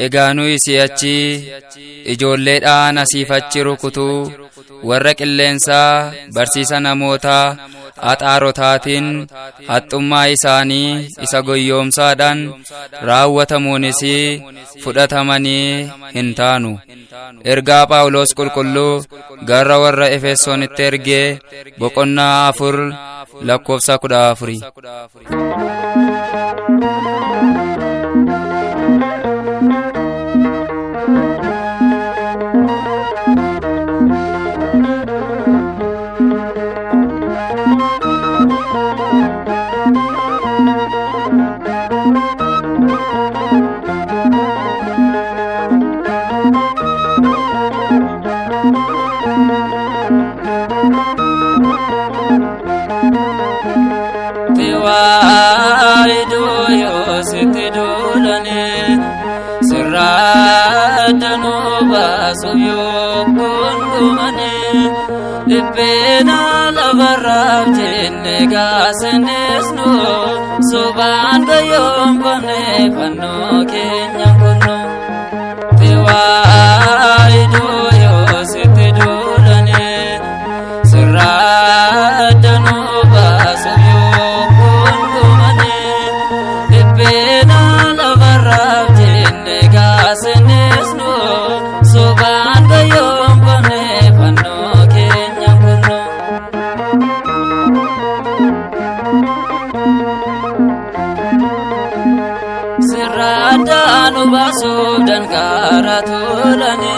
egaanuu isi'achi ijoolleedhaan asiifachi rukutuu warra qilleensaa barsiisa namootaa axaarotaatiin haxxummaa isaanii isa goyyoomsaadhaan raawwatamuunis fudhatamanii hin taanu. Ergaa Phaawulos qulqulluu gara warra Efesoonitti ergee boqonnaa 4 lakkoofsa 14. Dibbena labarraaf jenne gaasenesnu sobaan gayoon bonne fannoo keenya kunnu tiwaayiduu yoo sitti duulane sirraaddanuu baasuuf yoo gungumane dibbena labarraaf jenne gaasenesnu sobaan gayoon bonne fannoo keenya kunnu. Sirraaddaanu baasuuf danqaara tuulane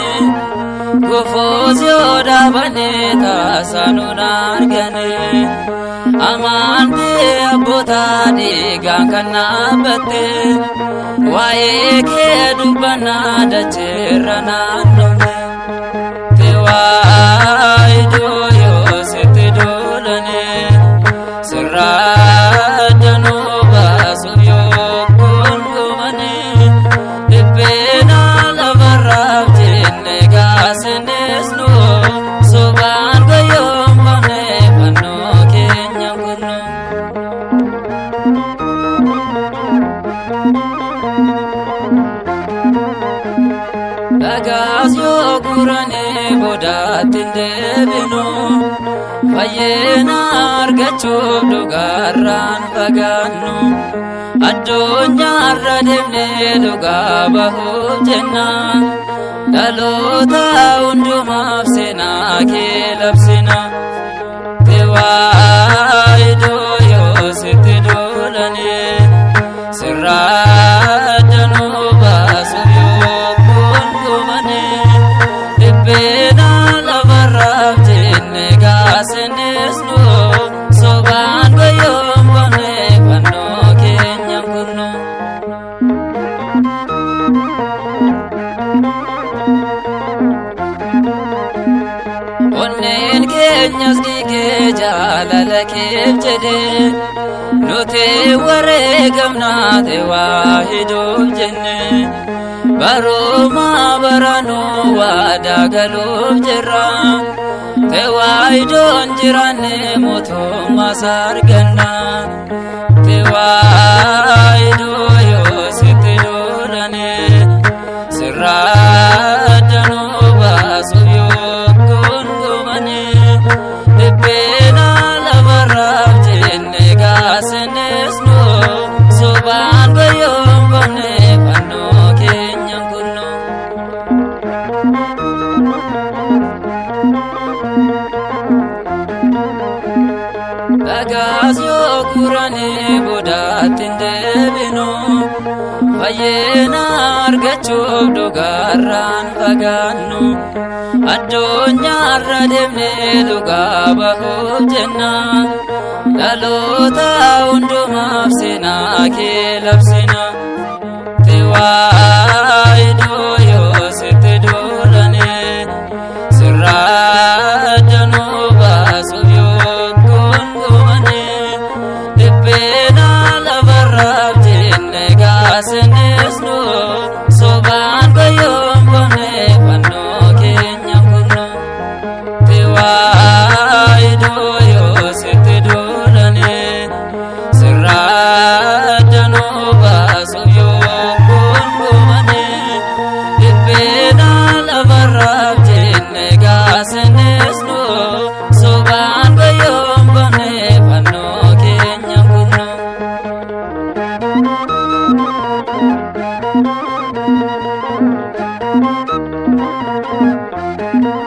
gofoos yoo dhaabane taasisuun argane amantii abbootaa dhiigaan kan dhaabbatte waa'ee kee dubbannaa dacheerra naannofne tiwaayiduu yoo sitti duulane sirraaddanuu baasuuf yoo gungumane dibbena labarraaf jenne gaasenesnu sobaan gayoon bonne fannoo keenya kunnu. Dhagaas yoo gurane boodaatti hin deebinu fayyina argachuuf dhugaarraan fagaannu addunyaarra deemnee dhugaa bahuuf jenna dhaloota hundumaaf seenaa kee labsina tiwaayiduu yoo sitti duulane sirraaddanuu baasuuf yoo gungumane dibbena labarraaf jenne gaasenesnu sobaan gayoon bonne fannoo keenya kunnu. Onneen keenyas dhiigee jaalala keef jedhe nuti wareegamnaa tiwaayiduuf jenne barumaa baranuu waadaa galuuf jirra tiwaayidoon jiraanne mootummaas arganna tiwaayiduu yoo sitti duulane sirraaddanuu baasuuf yoo gungumane dibbena labarraaf jenne gaasenesnu sobaan gayoon bonne fannoo keenya kunnu. Dhagaas yoo gurane boodaatti hin deebinu fayyina argachuuf dhugaarraan fagaannu addunyaarra deemnee dhugaa bahuuf jenna dhaloota hundumaaf seenaa kee labsina tiwaayiduu yoo sitti duulane sirraaddanuu baasuuf yoo gungumane dibbena labarraaf jenne gaasenesnu sobaan gayoon bonne fannoo keenya kunnu tiwaayiduu yoo sitti duulane sirraaddanuu baasuuf yoo gungumane Thank you.